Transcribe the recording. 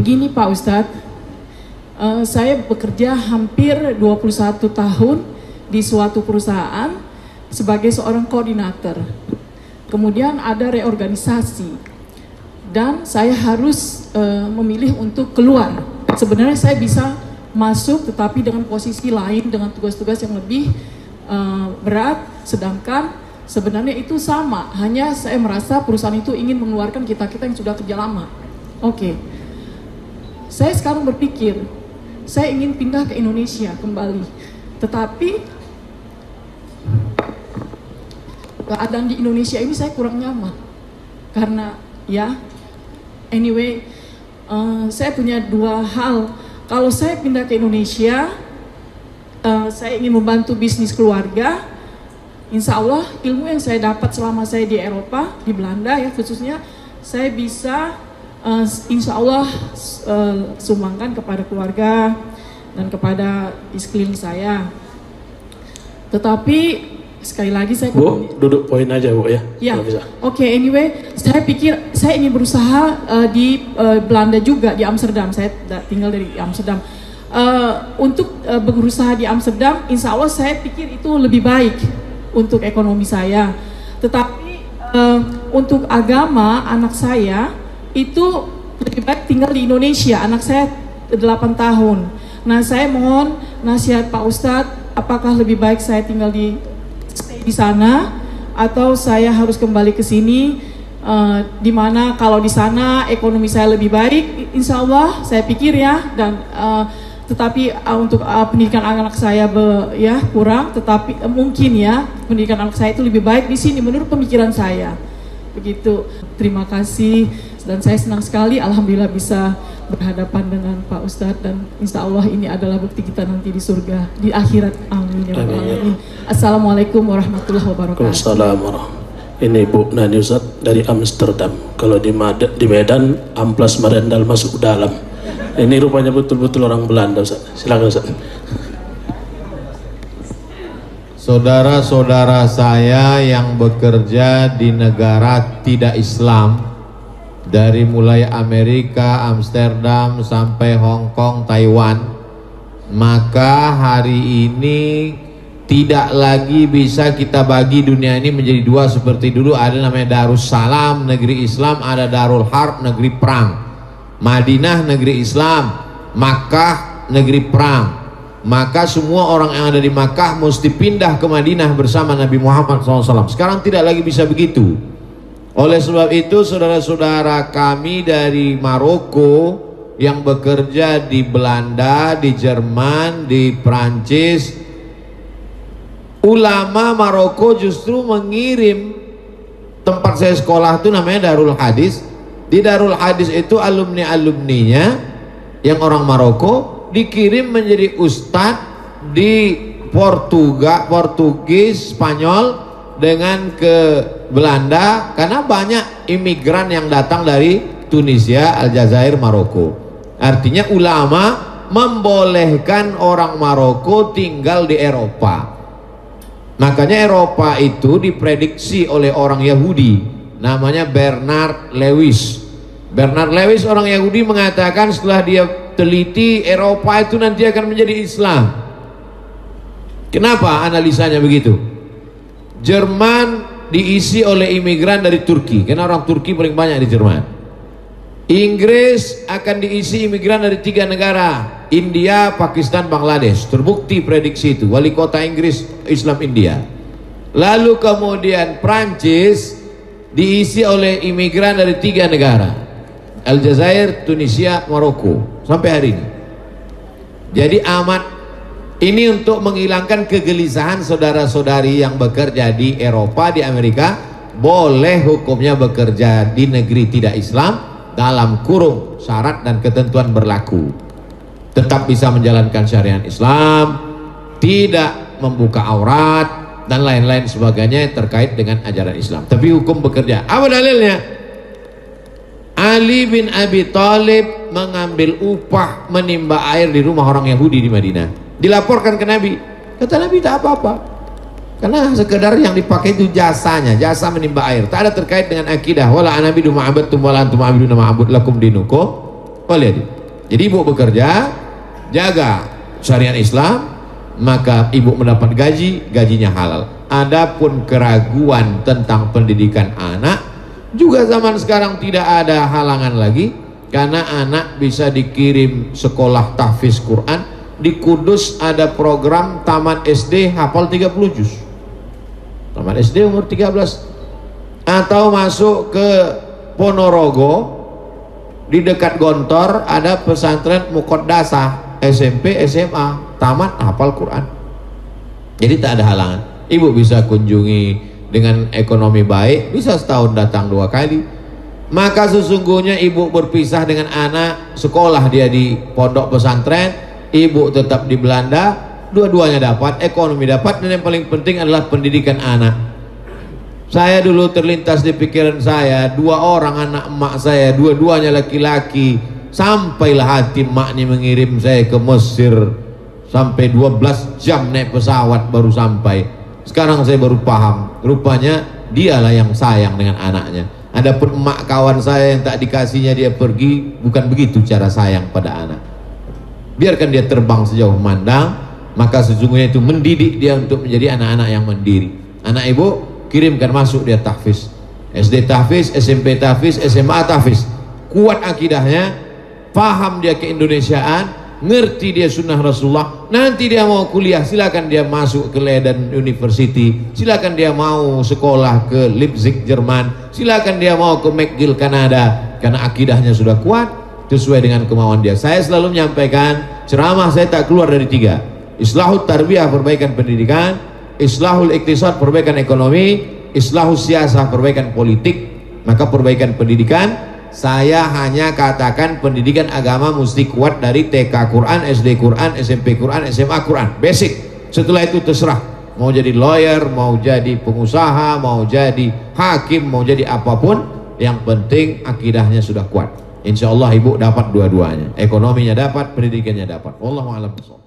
Begini Pak Ustadz, saya bekerja hampir 21 tahun di suatu perusahaan sebagai seorang koordinator. Kemudian ada reorganisasi dan saya harus memilih untuk keluar. Sebenarnya saya bisa masuk tetapi dengan posisi lain, dengan tugas-tugas yang lebih berat, sedangkan sebenarnya itu sama, hanya saya merasa perusahaan itu ingin mengeluarkan kita-kita yang sudah kerja lama. Oke. Saya sekarang berpikir, saya ingin pindah ke Indonesia kembali. Tetapi keadaan di Indonesia ini saya kurang nyaman. Karena ya, anyway, saya punya dua hal. Kalau saya pindah ke Indonesia, saya ingin membantu bisnis keluarga. Insya Allah ilmu yang saya dapat selama saya di Eropa, di Belanda ya khususnya, saya bisa insya Allah sumbangkan kepada keluarga dan kepada sekeliling saya. Tetapi sekali lagi saya Bu, duduk poin aja Bu ya. Ya, oke, anyway, saya pikir saya ingin berusaha di Belanda juga, di Amsterdam. Saya tinggal dari Amsterdam. Untuk berusaha di Amsterdam, insya Allah saya pikir itu lebih baik untuk ekonomi saya. Tetapi untuk agama anak saya itu lebih baik tinggal di Indonesia. Anak saya 8 tahun. Nah, saya mohon nasihat Pak Ustadz, apakah lebih baik saya tinggal di sana atau saya harus kembali ke sini, di mana kalau di sana ekonomi saya lebih baik, insya Allah saya pikir ya, dan tetapi untuk pendidikan anak saya ya kurang, tetapi mungkin ya pendidikan anak saya itu lebih baik di sini menurut pemikiran saya. Begitu. Terima kasih dan saya senang sekali alhamdulillah bisa berhadapan dengan Pak Ustadz, dan insya Allah ini adalah bukti kita nanti di surga, di akhirat. Amin ya rabbal alamin. Assalamualaikum warahmatullahi wabarakatuh. Waalaikumsalam. Ini Bu Nani Ustadz dari Amsterdam. Kalau di Medan amplas merendal masuk dalam. Ini rupanya betul-betul orang Belanda Ustadz. Silakan Ustadz. Saudara-saudara saya yang bekerja di negara tidak Islam, dari mulai Amerika, Amsterdam sampai Hong Kong, Taiwan, maka hari ini tidak lagi bisa kita bagi dunia ini menjadi dua seperti dulu. Ada namanya Darussalam, negeri Islam, ada Darul Harb, negeri perang. Madinah, negeri Islam, Makkah, negeri perang. Maka semua orang yang ada di Makkah mesti pindah ke Madinah bersama Nabi Muhammad SAW. Sekarang tidak lagi bisa begitu. Oleh sebab itu saudara-saudara kami dari Maroko yang bekerja di Belanda, di Jerman, di Prancis, ulama Maroko justru mengirim, tempat saya sekolah itu namanya Darul Hadis. Di Darul Hadis itu alumni-alumninya yang orang Maroko dikirim menjadi ustadz di Portugis, Spanyol, dengan ke Belanda, karena banyak imigran yang datang dari Tunisia, Aljazair, Maroko. Artinya ulama membolehkan orang Maroko tinggal di Eropa. Makanya Eropa itu diprediksi oleh orang Yahudi, namanya Bernard Lewis. Bernard Lewis orang Yahudi mengatakan setelah dia teliti, Eropa itu nanti akan menjadi Islam. Kenapa analisanya begitu? Jerman diisi oleh imigran dari Turki, karena orang Turki paling banyak di Jerman. Inggris akan diisi imigran dari 3 negara, India, Pakistan, Bangladesh. Terbukti prediksi itu, wali kota Inggris Islam India. Lalu kemudian Prancis diisi oleh imigran dari 3 negara, Aljazair, Tunisia, Maroko, sampai hari ini. Jadi amat ini untuk menghilangkan kegelisahan saudara-saudari yang bekerja di Eropa, di Amerika. Boleh hukumnya bekerja di negeri tidak Islam dalam kurung syarat dan ketentuan berlaku. Tetap bisa menjalankan syariat Islam, tidak membuka aurat dan lain-lain sebagainya terkait dengan ajaran Islam. Tapi hukum bekerja. Apa dalilnya? Ali bin Abi Thalib mengambil upah menimba air di rumah orang Yahudi di Madinah. Dilaporkan ke Nabi. Kata Nabi tak apa-apa, karena sekedar yang dipakai itu jasanya, jasa menimba air. Tak ada terkait dengan akidah. Wala anabidu ma'abadtum wala antum ma'abiduna ma'abud lakum dinukum oleh dia. Jadi ibu bekerja, jaga syariat Islam, maka ibu mendapat gajinya halal. Adapun keraguan tentang pendidikan anak, juga zaman sekarang tidak ada halangan lagi, karena anak bisa dikirim sekolah tahfiz Quran. Di Kudus ada program tamat SD hafal 30 juz. Tamat SD umur 13. Atau masuk ke Ponorogo, di dekat Gontor ada pesantren Muqaddasah SMP SMA tamat hafal Quran. Jadi tak ada halangan. Ibu bisa kunjungi dengan ekonomi baik, bisa setahun datang 2 kali. Maka sesungguhnya ibu berpisah dengan anak, sekolah dia di pondok pesantren, ibu tetap di Belanda, dua-duanya dapat, ekonomi dapat, dan yang paling penting adalah pendidikan anak. Saya dulu terlintas di pikiran saya, 2 orang anak emak saya, dua-duanya laki-laki. Sampailah hati emak ini mengirim saya ke Mesir, sampai 12 jam naik pesawat baru sampai. Sekarang saya baru paham, rupanya dialah yang sayang dengan anaknya. Adapun emak kawan saya yang tak dikasihnya dia pergi, bukan begitu cara sayang pada anak. Biarkan dia terbang sejauh memandang, maka sesungguhnya itu mendidik dia untuk menjadi anak-anak yang mandiri. Anak ibu kirimkan masuk dia tahfiz, SD tahfiz, SMP tahfiz, SMA tahfiz. Kuat akidahnya, paham dia keindonesiaan, ngerti dia sunnah Rasulullah. Nanti dia mau kuliah, silakan dia masuk ke Leiden University, silakan dia mau sekolah ke Leipzig Jerman, silakan dia mau ke McGill Kanada, karena akidahnya sudah kuat sesuai dengan kemauan dia. Saya selalu menyampaikan, ceramah saya tak keluar dari 3: islahul tarbiyah, perbaikan pendidikan; islahul iktisad, perbaikan ekonomi; islahul siyasah, perbaikan politik. Maka perbaikan pendidikan, saya hanya katakan pendidikan agama mesti kuat dari TK Quran, SD Quran, SMP Quran, SMA Quran, basic. Setelah itu terserah mau jadi lawyer, mau jadi pengusaha, mau jadi hakim, mau jadi apapun, yang penting akidahnya sudah kuat. Insya Allah ibu dapat dua-duanya, ekonominya dapat, pendidikannya dapat. Wallahu a'lam bishawab.